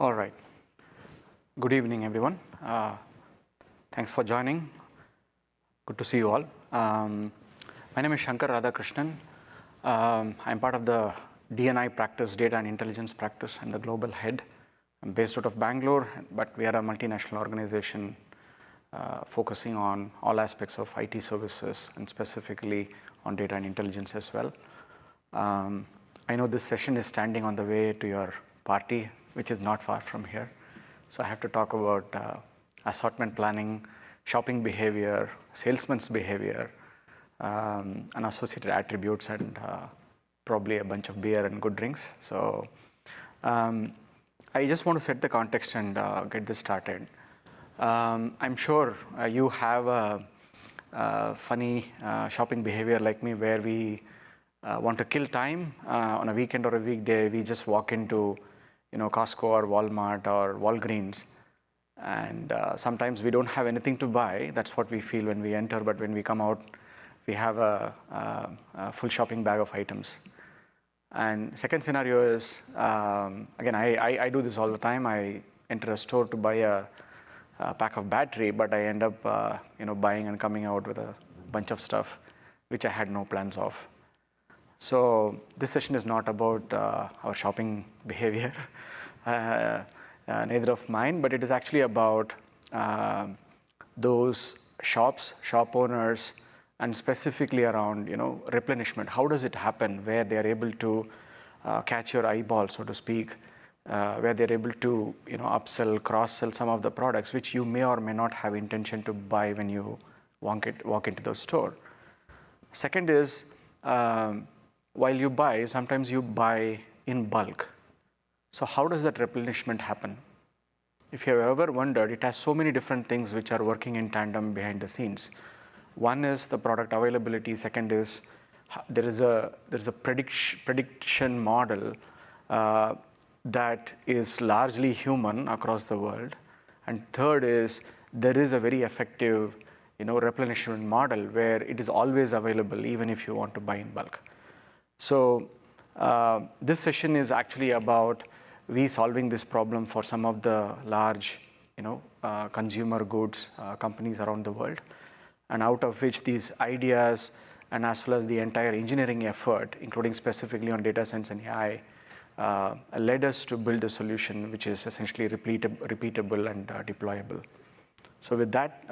All right. Good evening, everyone. Thanks for joining. Good to see you all. My name is Shankar Radhakrishnan. I'm part of the D&I practice, data and intelligence practice. I'm the global head. I'm based out of Bangalore, but we are a multinational organization focusing on all aspects of IT services and specifically on data and intelligence as well. I know this session is standing on the way to your party, which is not far from here. So I have to talk about assortment planning, shopping behavior, salesman's behavior, and associated attributes, and probably a bunch of beer and good drinks. So I just want to set the context and get this started. I'm sure you have a funny shopping behavior like me, where we want to kill time on a weekend or a weekday. We just walk into Costco or Walmart or Walgreens, and sometimes we don't have anything to buy. That's what we feel when we enter, but when we come out, we have a full shopping bag of items. And second scenario is, again, I do this all the time. I enter a store to buy a pack of battery, but I end up buying and coming out with a bunch of stuff which I had no plans of. So this session is not about our shopping behavior, neither of mine, but it is actually about those shops, shop owners, and specifically around replenishment. How does it happen where they are able to catch your eyeball, so to speak, where they're able to upsell, cross-sell some of the products which you may or may not have intention to buy when you walk into the store. Second is, while you buy, sometimes you buy in bulk. So how does that replenishment happen? If you have ever wondered, it has so many different things which are working in tandem behind the scenes. One is the product availability. Second is there is a prediction model that is largely human across the world. And third is there is a very effective replenishment model where it is always available even if you want to buy in bulk. So this session is actually about we solving this problem for some of the large consumer goods companies around the world, and out of which these ideas and as well as the entire engineering effort, including specifically on data science and AI, led us to build a solution which is essentially repeatable and deployable. So with that,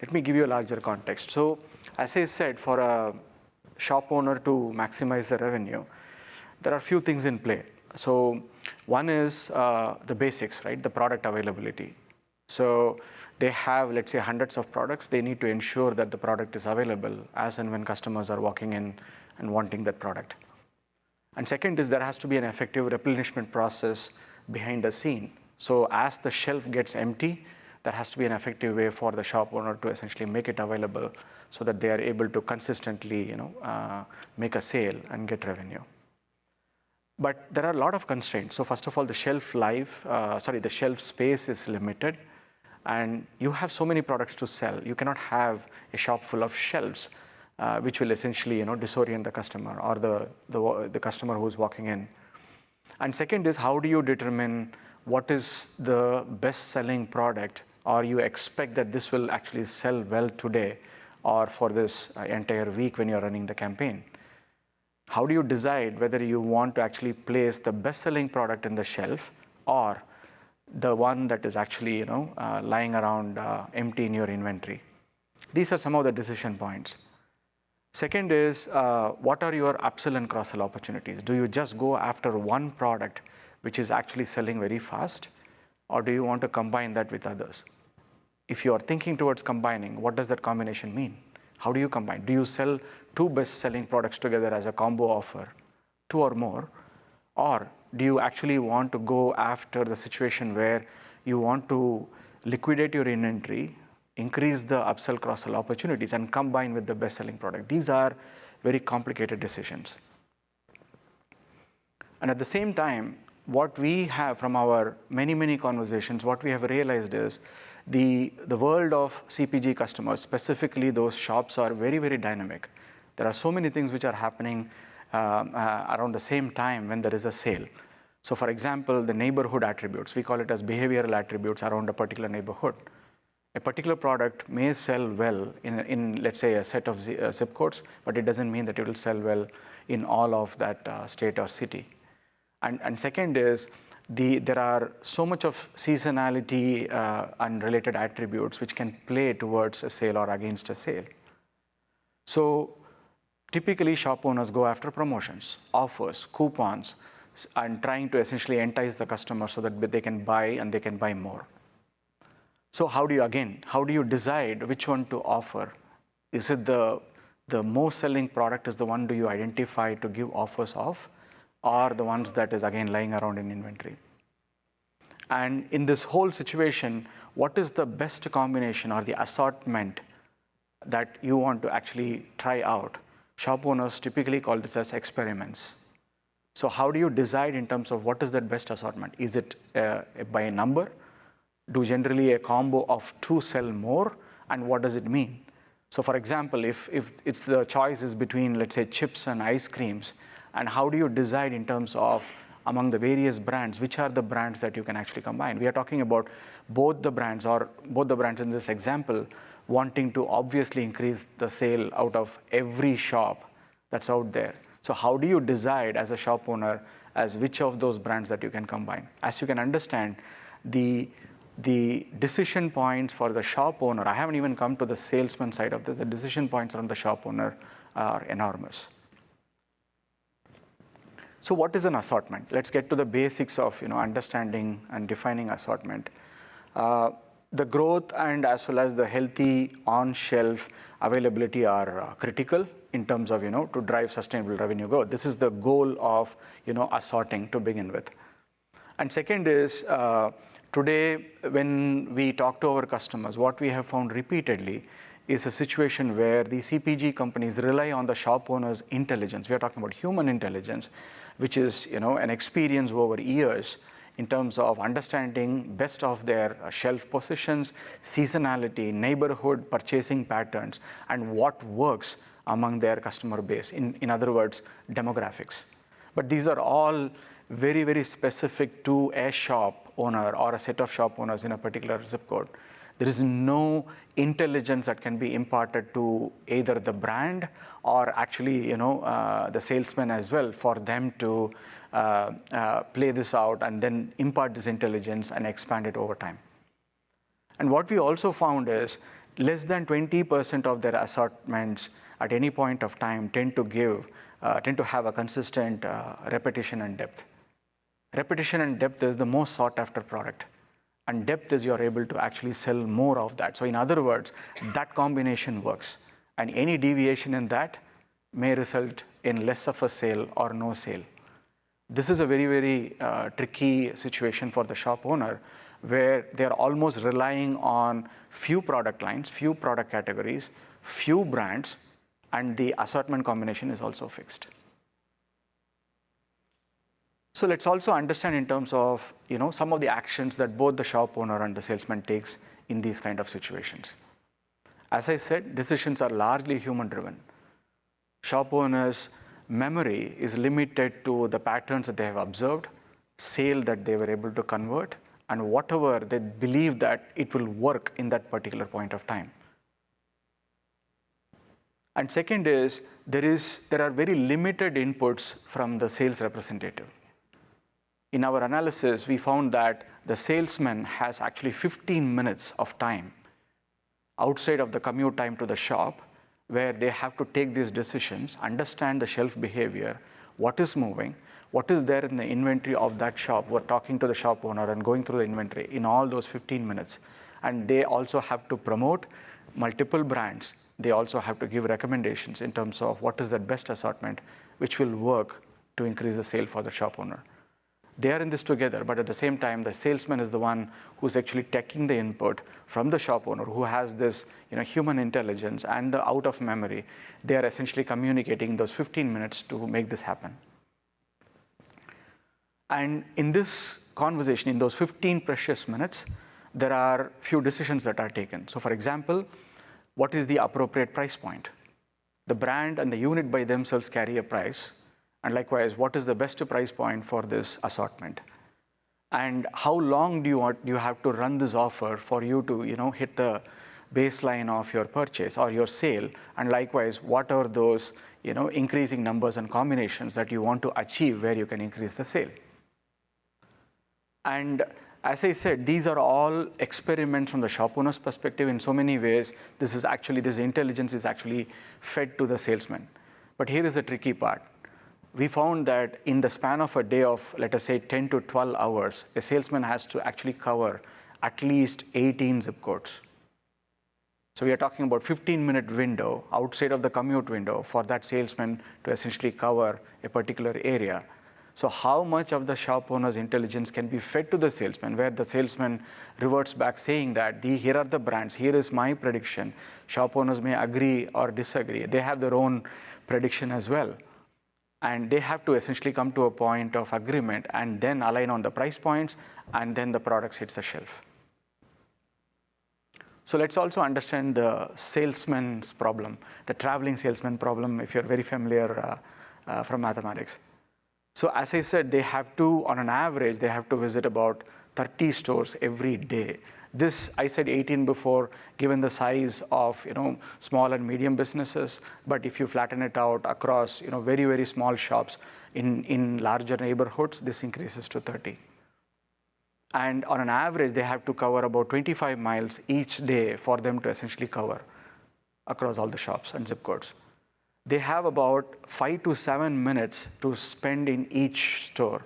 let me give you a larger context. So as I said, for a shop owner to maximize the revenue, there are a few things in play. So one is the basics, right? The product availability. So they have, let's say, hundreds of products. They need to ensure that the product is available as and when customers are walking in and wanting that product. And second is there has to be an effective replenishment process behind the scene. So as the shelf gets empty, there has to be an effective way for the shop owner to essentially make it available so that they are able to consistently make a sale and get revenue. But there are a lot of constraints. So first of all, the shelf space is limited, and you have so many products to sell. You cannot have a shop full of shelves, which will essentially disorient the customer or the customer who's walking in. And second is, how do you determine what is the best-selling product, or you expect that this will actually sell well today or for this entire week when you're running the campaign? How do you decide whether you want to actually place the best-selling product in the shelf or the one that is actually lying around empty in your inventory? These are some of the decision points. Second is, what are your upsell and cross-sell opportunities? Do you just go after one product which is actually selling very fast, or do you want to combine that with others? If you are thinking towards combining, what does that combination mean? How do you combine? Do you sell two best-selling products together as a combo offer, two or more? Or do you actually want to go after the situation where you want to liquidate your inventory, increase the upsell, cross-sell opportunities, and combine with the best-selling product? These are very complicated decisions. And at the same time, what we have from our many conversations, what we have realized is the world of CPG customers, specifically those shops, are very dynamic. There are so many things which are happening around the same time when there is a sale. So for example, the neighborhood attributes, we call it as behavioral attributes around a particular neighborhood. A particular product may sell well in let's say, a set of zip codes, but it doesn't mean that it will sell well in all of that state or city. And second is, there are so much of seasonality and related attributes which can play towards a sale or against a sale. So typically, shop owners go after promotions, offers, coupons, and trying to essentially entice the customer so that they can buy and they can buy more. So how do you decide which one to offer? Is it the most selling product is the one do you identify to give offers of, or the ones that is again lying around in inventory? And in this whole situation, what is the best combination or the assortment that you want to actually try out? Shop owners typically call this as experiments. So how do you decide in terms of what is that best assortment? Is it by a number? Do generally a combo of two sell more? And what does it mean? So for example, if it's the choice is between, let's say, chips and ice creams, and how do you decide in terms of among the various brands, which are the brands that you can actually combine? We are talking about both the brands in this example wanting to obviously increase the sale out of every shop that's out there. So how do you decide as a shop owner as which of those brands that you can combine? As you can understand, the decision points for the shop owner, I haven't even come to the salesman side of this, the decision points from the shop owner are enormous. So what is an assortment? Let's get to the basics of understanding and defining assortment. The growth and as well as the healthy on-shelf availability are critical in terms of to drive sustainable revenue growth. This is the goal of assorting to begin with. And second is, today when we talk to our customers, what we have found repeatedly is a situation where the CPG companies rely on the shop owner's intelligence. We are talking about human intelligence, which is an experience over years in terms of understanding best of their shelf positions, seasonality, neighborhood purchasing patterns, and what works among their customer base. In other words, demographics. But these are all very, very specific to a shop owner or a set of shop owners in a particular zip code. There is no intelligence that can be imparted to either the brand or actually the salesman as well for them to play this out and then impart this intelligence and expand it over time. And what we also found is less than 20% of their assortments at any point of time tend to have a consistent repetition and depth. Repetition and depth is the most sought after product. And depth is you're able to actually sell more of that. So in other words, that combination works. And any deviation in that may result in less of a sale or no sale. This is a very, very tricky situation for the shop owner where they're almost relying on few product lines, few product categories, few brands, and the assortment combination is also fixed. So let's also understand in terms of some of the actions that both the shop owner and the salesman takes in these kind of situations. As I said, decisions are largely human driven. Shop owners' memory is limited to the patterns that they have observed, sale that they were able to convert, and whatever they believe that it will work in that particular point of time. And second is, there are very limited inputs from the sales representative. In our analysis, we found that the salesman has actually 15 minutes of time outside of the commute time to the shop where they have to take these decisions, understand the shelf behavior, what is moving, what is there in the inventory of that shop. We're talking to the shop owner and going through the inventory in all those 15 minutes. And they also have to promote multiple brands. They also have to give recommendations in terms of what is the best assortment which will work to increase the sale for the shop owner. They are in this together, but at the same time, the salesman is the one who's actually taking the input from the shop owner who has this human intelligence and the out of memory. They are essentially communicating those 15 minutes to make this happen. And in this conversation, in those 15 precious minutes, there are few decisions that are taken. So for example, what is the appropriate price point? The brand and the unit by themselves carry a price, And likewise, what is the best price point for this assortment? And how long do you have to run this offer for you to hit the baseline of your purchase or your sale? And likewise, what are those increasing numbers and combinations that you want to achieve where you can increase the sale? And as I said, these are all experiments from the shop owner's perspective. In so many ways, this intelligence is actually fed to the salesman. But here is the tricky part. We found that in the span of a day of, let us say, 10 to 12 hours, a salesman has to actually cover at least 18 zip codes. So we are talking about 15-minute window outside of the commute window for that salesman to essentially cover a particular area. So how much of the shop owner's intelligence can be fed to the salesman, where the salesman reverts back saying that here are the brands, here is my prediction. Shop owners may agree or disagree. They have their own prediction as well. And they have to essentially come to a point of agreement and then align on the price points, and then the products hits the shelf. So let's also understand the salesman's problem, the traveling salesman problem, if you're very familiar from mathematics. So as I said, they have to, on an average, they have to visit about 30 stores every day. This, I said 18 before, given the size of small and medium businesses, but if you flatten it out across very, very small shops in larger neighborhoods, this increases to 30. And on an average, they have to cover about 25 miles each day for them to essentially cover across all the shops and zip codes. They have about 5 to 7 minutes to spend in each store.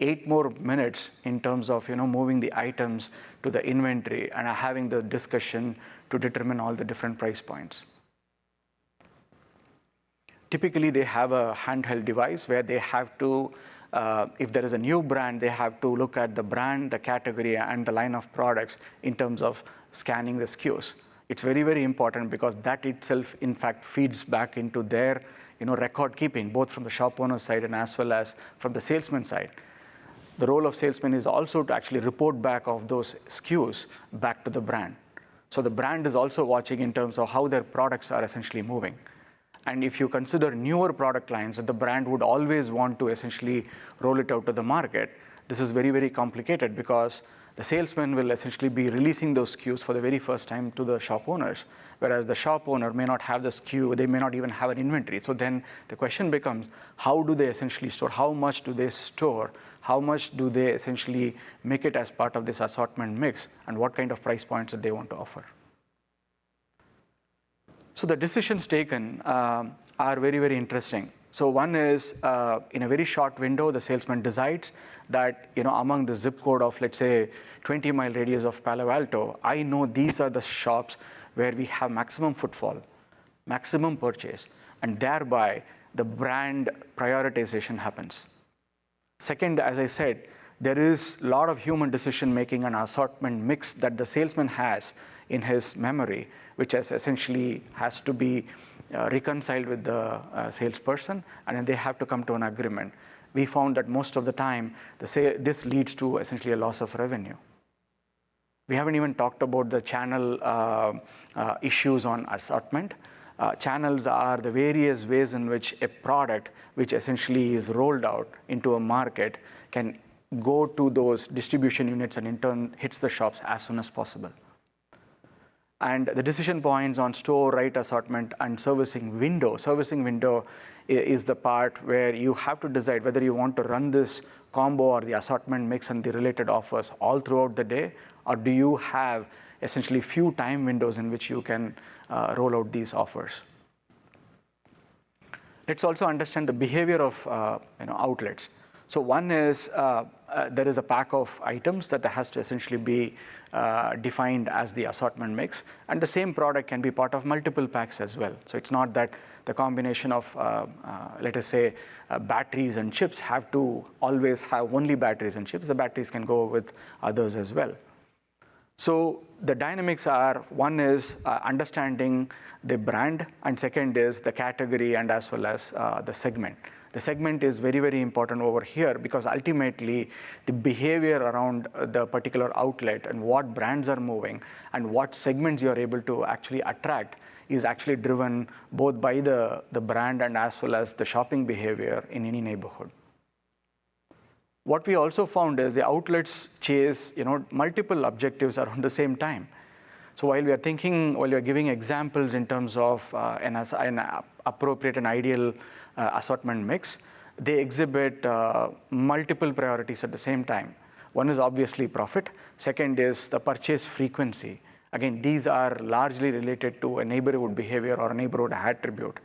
8 more minutes in terms of moving the items to the inventory and having the discussion to determine all the different price points. Typically, they have a handheld device where they have to, if there is a new brand, they have to look at the brand, the category, and the line of products in terms of scanning the SKUs. It's very, very important because that itself, in fact, feeds back into their record keeping, both from the shop owner side and as well as from the salesman side. The role of salesman is also to actually report back of those SKUs back to the brand. So the brand is also watching in terms of how their products are essentially moving. And if you consider newer product lines that the brand would always want to essentially roll it out to the market, this is very, very complicated because the salesman will essentially be releasing those SKUs for the very first time to the shop owners, whereas the shop owner may not have the SKU, they may not even have an inventory. So then the question becomes, how do they essentially store? How much do they store? How much do they essentially make it as part of this assortment mix, and what kind of price points that they want to offer? So the decisions taken are very, very interesting. So one is, in a very short window, the salesman decides that among the zip code of, let's say, 20-mile radius of Palo Alto, I know these are the shops where we have maximum footfall, maximum purchase, and thereby the brand prioritization happens. Second, as I said, there is a lot of human decision-making and assortment mix that the salesman has in his memory, which essentially has to be reconciled with the salesperson, and then they have to come to an agreement. We found that most of the time, this leads to essentially a loss of revenue. We haven't even talked about the channel issues on assortment. Channels are the various ways in which a product, which essentially is rolled out into a market, can go to those distribution units and in turn hits the shops as soon as possible. And the decision points on store, right assortment, and servicing window. Servicing window is the part where you have to decide whether you want to run this combo or the assortment mix and the related offers all throughout the day, or do you have essentially few time windows in which you can roll out these offers. Let's also understand the behavior of outlets. So one is there is a pack of items that has to essentially be defined as the assortment mix, and the same product can be part of multiple packs as well. So it's not that the combination of, let us say, batteries and chips have to always have only batteries and chips. The batteries can go with others as well. So the dynamics are, one is understanding the brand, and second is the category and as well as the segment. The segment is very, very important over here because ultimately the behavior around the particular outlet and what brands are moving and what segments you are able to actually attract is actually driven both by the brand and as well as the shopping behavior in any neighborhood. What we also found is the outlets chase multiple objectives around the same time. So while we are giving examples in terms of an appropriate and ideal assortment mix, they exhibit multiple priorities at the same time. One is obviously profit. Second is the purchase frequency. Again, these are largely related to a neighborhood behavior or a neighborhood attribute.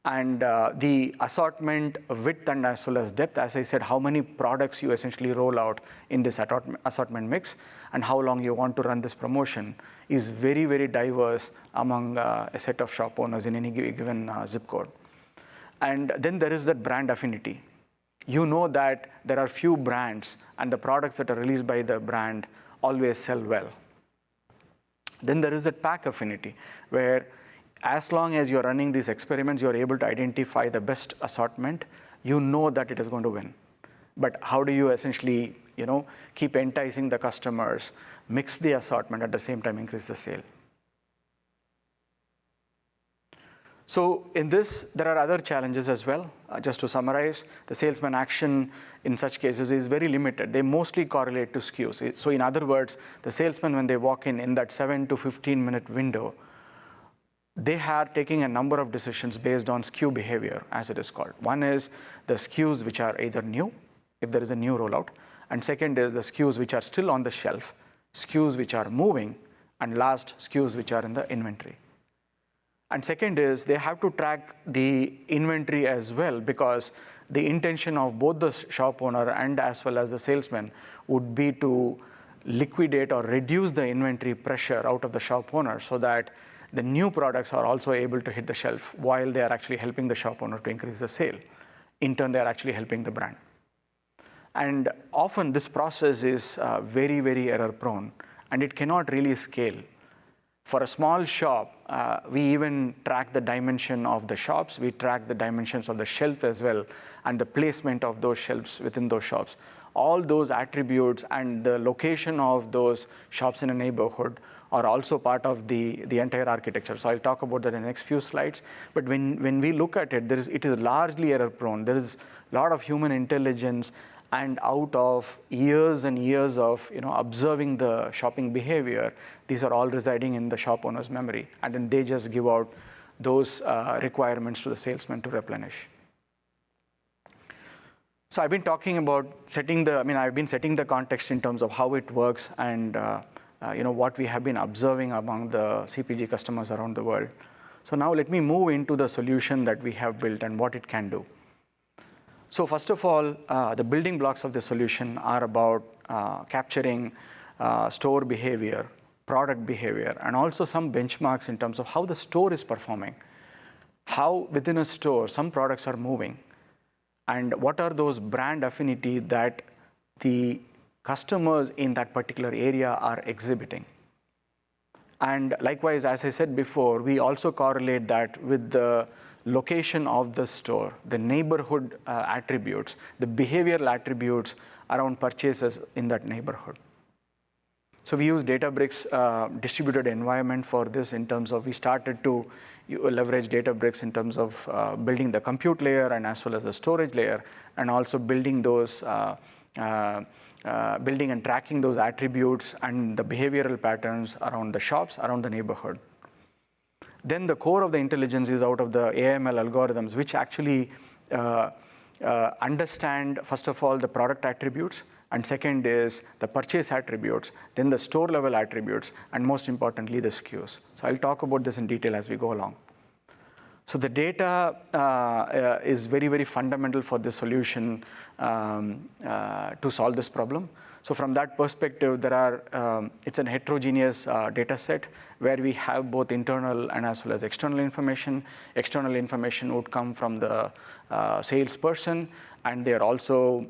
And the assortment width and as well as depth, as I said, how many products you essentially roll out in this assortment mix and how long you want to run this promotion is very, very diverse among a set of shop owners in any given zip code. And then there is that brand affinity. You know that there are few brands and the products that are released by the brand always sell well. Then there is that pack affinity, where as long as you're running these experiments, you're able to identify the best assortment, you know that it is going to win. But how do you essentially, keep enticing the customers, mix the assortment, at the same time increase the sale? So in this, there are other challenges as well. Just to summarize, the salesman action in such cases is very limited. They mostly correlate to SKUs. So in other words, the salesman, when they walk in that 7 to 15 minute window, they are taking a number of decisions based on SKU behavior, as it is called. One is the SKUs which are either new, if there is a new rollout, and second is the SKUs which are still on the shelf, SKUs which are moving, and last, SKUs which are in the inventory. And second is they have to track the inventory as well, because the intention of both the shop owner and as well as the salesman would be to liquidate or reduce the inventory pressure out of the shop owner so that the new products are also able to hit the shelf while they are actually helping the shop owner to increase the sale. In turn, they are actually helping the brand. And often this process is very, very error prone, and it cannot really scale. For a small shop, we even track the dimension of the shops. We track the dimensions of the shelf as well, and the placement of those shelves within those shops. All those attributes and the location of those shops in a neighborhood are also part of the entire architecture. So I'll talk about that in the next few slides. But when we look at it, it is largely error prone. There is a lot of human intelligence, and out of years and years of observing the shopping behavior, these are all residing in the shop owner's memory, and then they just give out those requirements to the salesman to replenish. So I've been talking about I've been setting the context in terms of how it works and what we have been observing among the CPG customers around the world. So now let me move into the solution that we have built and what it can do. So first of all, the building blocks of the solution are about capturing store behavior, product behavior, and also some benchmarks in terms of how the store is performing, how within a store some products are moving, and what are those brand affinity that the customers in that particular area are exhibiting. And likewise, as I said before, we also correlate that with the location of the store, the neighborhood attributes, the behavioral attributes around purchases in that neighborhood. So we use Databricks distributed environment for this in terms of we started to leverage Databricks in terms of building the compute layer and as well as the storage layer, and also building those building and tracking those attributes and the behavioral patterns around the shops, around the neighborhood. Then the core of the intelligence is out of the AML algorithms, which actually understand, first of all, the product attributes, and second is the purchase attributes, then the store level attributes, and most importantly, the SKUs. So I'll talk about this in detail as we go along. So the data is very, very fundamental for this solution to solve this problem. So from that perspective, it's an heterogeneous data set where we have both internal and as well as external information. External information would come from the salesperson, and they are also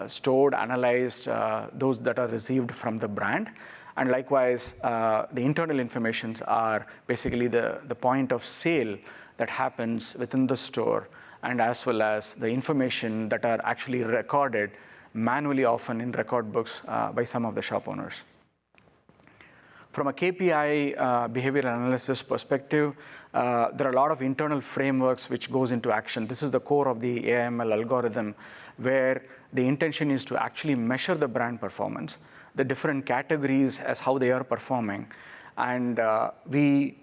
stored, analyzed, those that are received from the brand. And likewise, the internal informations are basically the point of sale that happens within the store, and as well as the information that are actually recorded manually, often in record books by some of the shop owners. From a KPI behavioral analysis perspective, there are a lot of internal frameworks which goes into action. This is the core of the AIML algorithm, where the intention is to actually measure the brand performance, the different categories as how they are performing. And we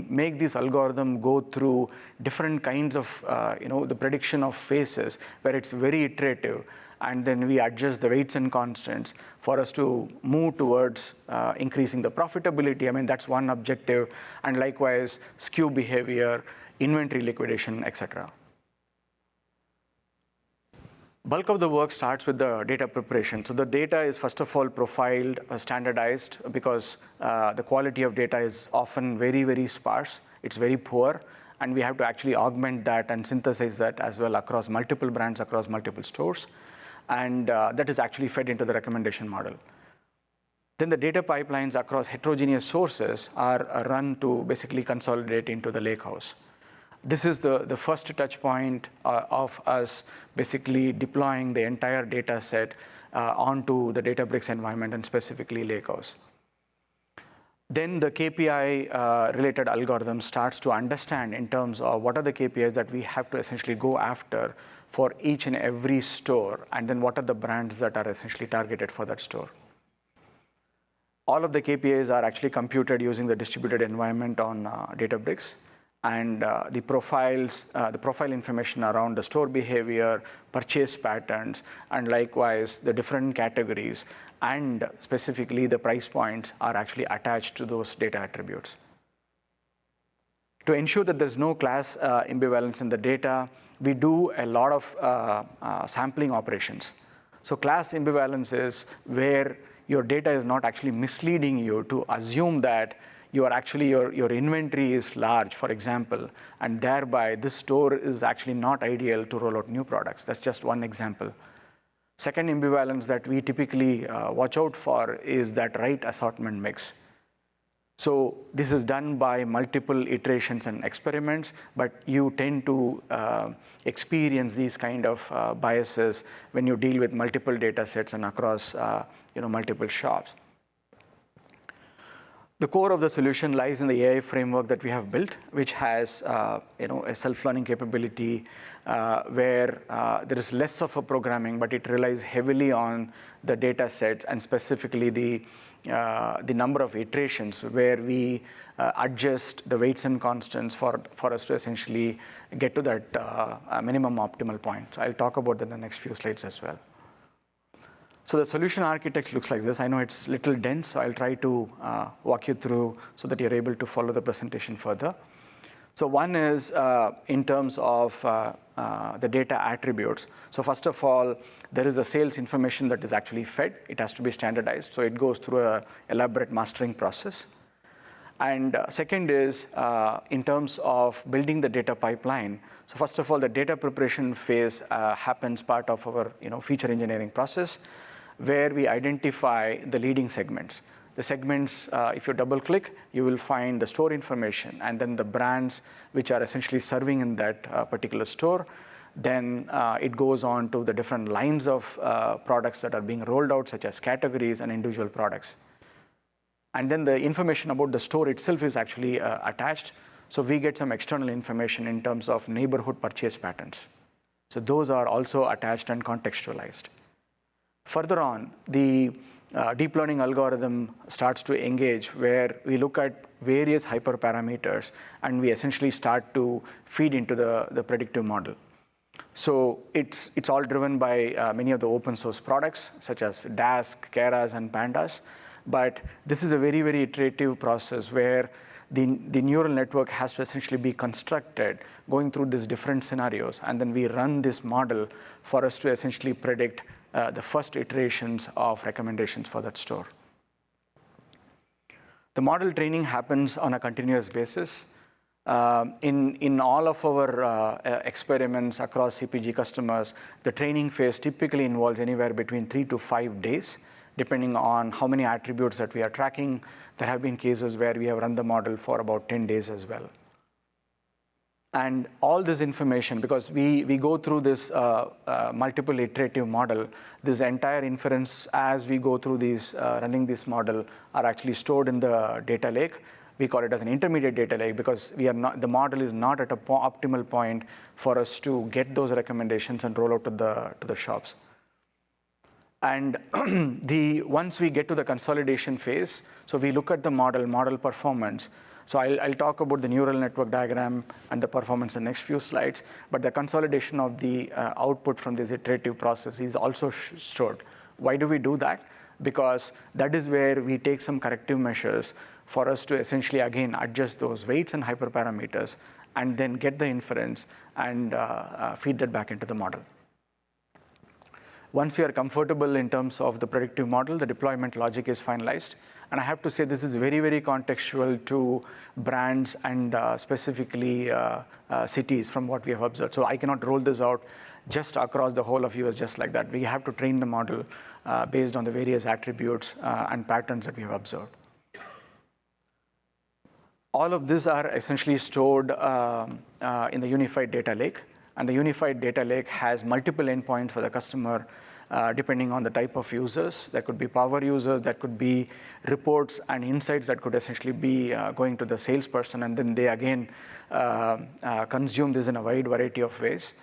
make this algorithm go through different kinds of, the prediction of phases, where it's very iterative. And then we adjust the weights and constants for us to move towards increasing the profitability. I mean, that's one objective. And likewise, SKU behavior, inventory liquidation, etc. Bulk of the work starts with the data preparation. So the data is, first of all, profiled, standardized, because the quality of data is often very, very sparse. It's very poor. And we have to actually augment that and synthesize that as well across multiple brands, across multiple stores. And that is actually fed into the recommendation model. Then the data pipelines across heterogeneous sources are run to basically consolidate into the lakehouse. This is the first touch point of us basically deploying the entire data set onto the Databricks environment, and specifically lakehouse. Then the KPI related algorithm starts to understand in terms of what are the KPIs that we have to essentially go after for each and every store, and then what are the brands that are essentially targeted for that store. All of the KPIs are actually computed using the distributed environment on Databricks, and the profile information around the store behavior, purchase patterns, and likewise the different categories, and specifically the price points are actually attached to those data attributes. To ensure that there's no class imbalance in the data, we do a lot of sampling operations. So class imbalance is where your data is not actually misleading you to assume that you are actually your inventory is large, for example, and thereby this store is actually not ideal to roll out new products. That's just one example. Second imbalance that we typically watch out for is that right assortment mix. So this is done by multiple iterations and experiments, but you tend to experience these kind of biases when you deal with multiple data sets and across multiple shops. The core of the solution lies in the AI framework that we have built, which has a self-learning capability where there is less of a programming, but it relies heavily on the data sets and specifically the number of iterations where we adjust the weights and constants for us to essentially get to that minimum optimal point. So I'll talk about that in the next few slides as well. So the solution architecture looks like this. I know it's a little dense, so I'll try to walk you through so that you're able to follow the presentation further. So one is in terms of the data attributes. So first of all, there is the sales information that is actually fed. It has to be standardized, so it goes through an elaborate mastering process. And second is in terms of building the data pipeline. So first of all, the data preparation phase happens part of our feature engineering process, where we identify the leading segments. The segments, if you double click, you will find the store information and then the brands which are essentially serving in that particular store. Then it goes on to the different lines of products that are being rolled out, such as categories and individual products. And then the information about the store itself is actually attached. So we get some external information in terms of neighborhood purchase patterns. So those are also attached and contextualized. Further on, the deep learning algorithm starts to engage, where we look at various hyperparameters and we essentially start to feed into the predictive model. So it's all driven by many of the open source products, such as Dask, Keras, and Pandas. But this is a very, very iterative process where the neural network has to essentially be constructed going through these different scenarios. And then we run this model for us to essentially predict the first iterations of recommendations for that store. The model training happens on a continuous basis. In all of our experiments across CPG customers, the training phase typically involves anywhere between 3 to 5 days, depending on how many attributes that we are tracking. There have been cases where we have run the model for about 10 days as well. And all this information, because we go through this multiple iterative model, this entire inference as we go through these running this model are actually stored in the data lake. We call it as an intermediate data lake because we are not, the model is not at an optimal point for us to get those recommendations and roll out to the shops. And once we get to the consolidation phase, so we look at the model performance. So I'll talk about the neural network diagram and the performance in the next few slides, but the consolidation of the output from this iterative process is also stored. Why do we do that? Because that is where we take some corrective measures for us to essentially, again, adjust those weights and hyperparameters and then get the inference and feed that back into the model. Once we are comfortable in terms of the predictive model, the deployment logic is finalized. And I have to say this is very, very contextual to brands and specifically cities from what we have observed. So I cannot roll this out just across the whole of US just like that. We have to train the model based on the various attributes and patterns that we have observed. All of these are essentially stored in the unified data lake. And the unified data lake has multiple endpoints for the customer depending on the type of users. That could be power users, that could be reports and insights that could essentially be going to the salesperson, and then they again consume this in a wide variety of ways.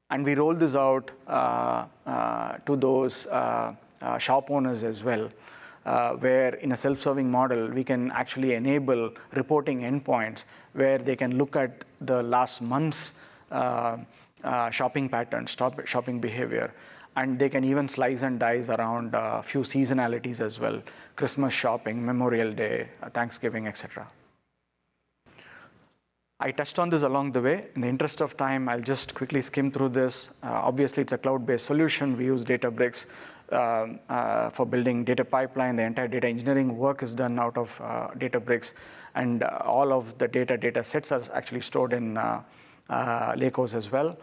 And we roll this out to those shop owners as well, where in a self-serving model, we can actually enable reporting endpoints where they can look at the last month's shopping patterns, shopping behavior. And they can even slice and dice around a few seasonalities as well, Christmas shopping, Memorial Day, Thanksgiving, etc. I touched on this along the way. In the interest of time, I'll just quickly skim through this. Obviously, it's a cloud-based solution. We use Databricks for building data pipeline. The entire data engineering work is done out of Databricks. And all of the data sets are actually stored in Lakos as well.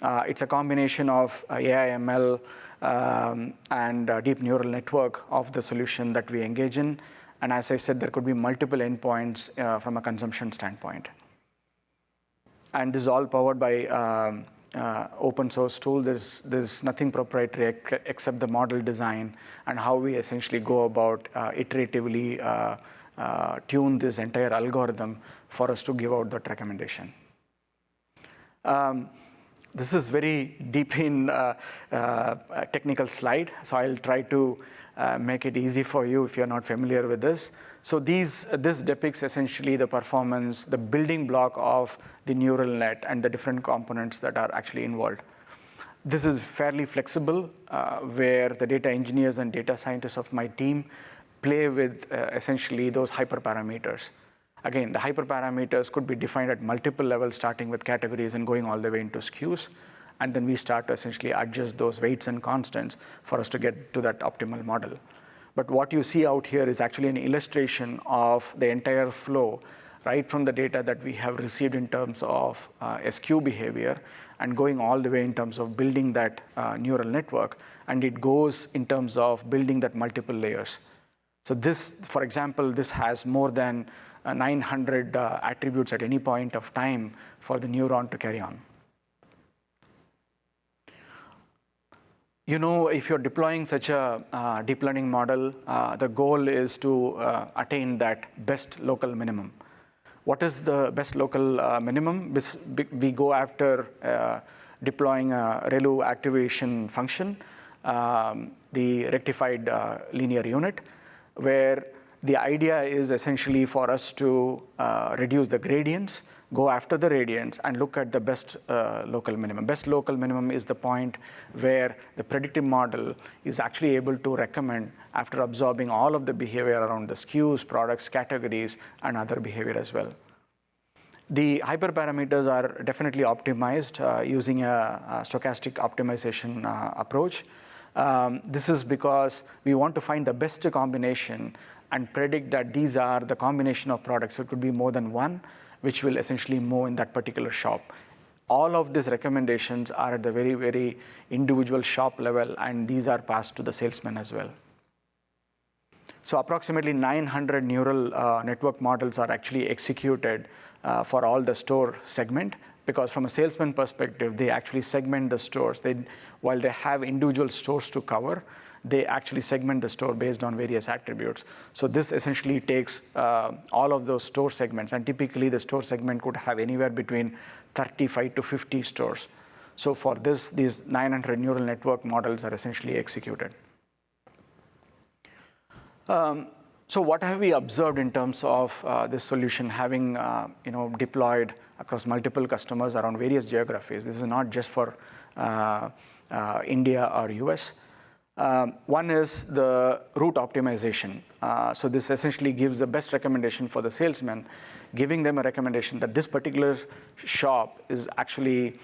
It's a combination of AI, ML, and deep neural network of the solution that we engage in. And as I said, there could be multiple endpoints from a consumption standpoint. And this is all powered by open source tool. There's nothing proprietary except the model design and how we essentially go about iteratively tune this entire algorithm for us to give out that recommendation. This is very deep in technical slide, so I'll try to make it easy for you if you're not familiar with this. So this depicts essentially the performance, the building block of the neural net and the different components that are actually involved. This is fairly flexible, where the data engineers and data scientists of my team play with essentially those hyperparameters. Again, the hyperparameters could be defined at multiple levels, starting with categories and going all the way into SKUs. And then we start to essentially adjust those weights and constants for us to get to that optimal model. But what you see out here is actually an illustration of the entire flow, right from the data that we have received in terms of SKU behavior and going all the way in terms of building that neural network. And it goes in terms of building that multiple layers. So this, for example, this has more than 900 attributes at any point of time for the neuron to carry on. You know, if you're deploying such a deep learning model, the goal is to attain that best local minimum. What is the best local minimum? We go after deploying a ReLU activation function, the rectified linear unit, where the idea is essentially for us to reduce the gradients, go after the radiants, and look at the best local minimum. Best local minimum is the point where the predictive model is actually able to recommend after absorbing all of the behavior around the SKUs, products, categories, and other behavior as well. The hyperparameters are definitely optimized using a stochastic optimization approach. This is because we want to find the best combination and predict that these are the combination of products. So it could be more than one, which will essentially move in that particular shop. All of these recommendations are at the very, very individual shop level, and these are passed to the salesman as well. So approximately 900 neural network models are actually executed for all the store segment, because from a salesman perspective, they actually segment the stores. While they have individual stores to cover, they actually segment the store based on various attributes. So this essentially takes all of those store segments, and typically the store segment could have anywhere between 35 to 50 stores. So for this, these 900 neural network models are essentially executed. So what have we observed in terms of this solution having deployed across multiple customers around various geographies? This is not just for India or US. One is the route optimization. So this essentially gives the best recommendation for the salesman, giving them a recommendation that this particular shop is actually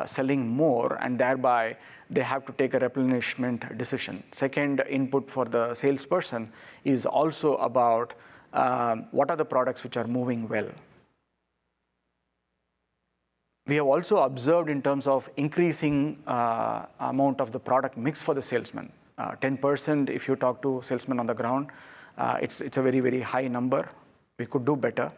selling more, and thereby they have to take a replenishment decision. Second input for the salesperson is also about what are the products which are moving well. We have also observed in terms of increasing amount of the product mix for the salesman. 10%, if you talk to salesmen on the ground, it's a very, very high number. We could do better.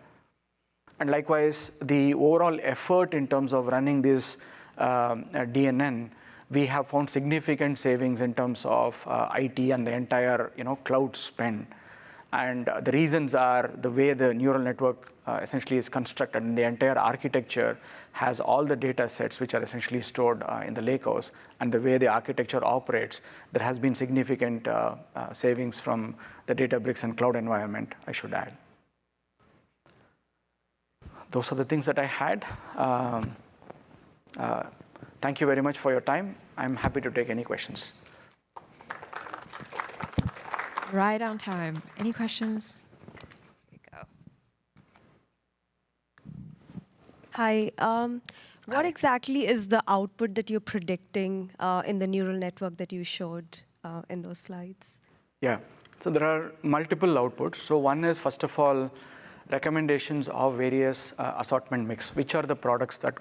And likewise, the overall effort in terms of running this DNN, we have found significant savings in terms of IT and the entire cloud spend. And the reasons are the way the neural network essentially is constructed, and the entire architecture has all the data sets which are essentially stored in the lakehouse, and the way the architecture operates, there has been significant savings from the Databricks and cloud environment, I should add. Those are the things that I had. Thank you very much for your time. I'm happy to take any questions. Right on time. Any questions? Here we go. Hi. What exactly is the output that you're predicting in the neural network that you showed in those slides? Yeah. So there are multiple outputs. So one is, first of all, recommendations of various assortment mix, which are the products that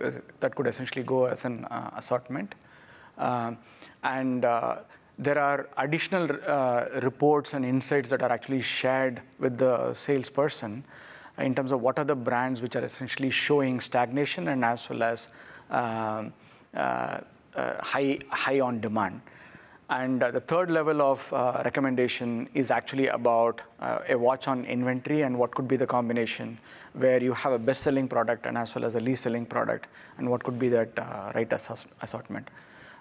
could essentially go as an assortment. There are additional reports and insights that are actually shared with the salesperson in terms of what are the brands which are essentially showing stagnation and as well as high on demand. And the third level of recommendation is actually about a watch on inventory and what could be the combination where you have a best-selling product and as well as a least-selling product, and what could be that right assortment.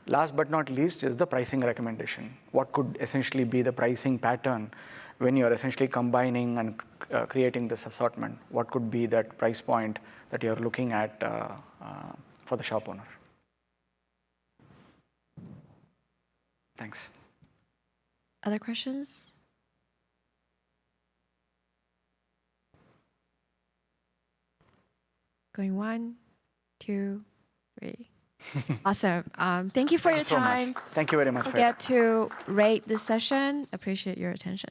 Last but not least is the pricing recommendation. What could essentially be the pricing pattern when you're essentially combining and creating this assortment? What could be that price point that you're looking at for the shop owner? Thanks. Other questions? Going 1, 2, 3. Awesome. Thank you for your time. Thank you very much. Don't forget to rate this session. Appreciate your attention.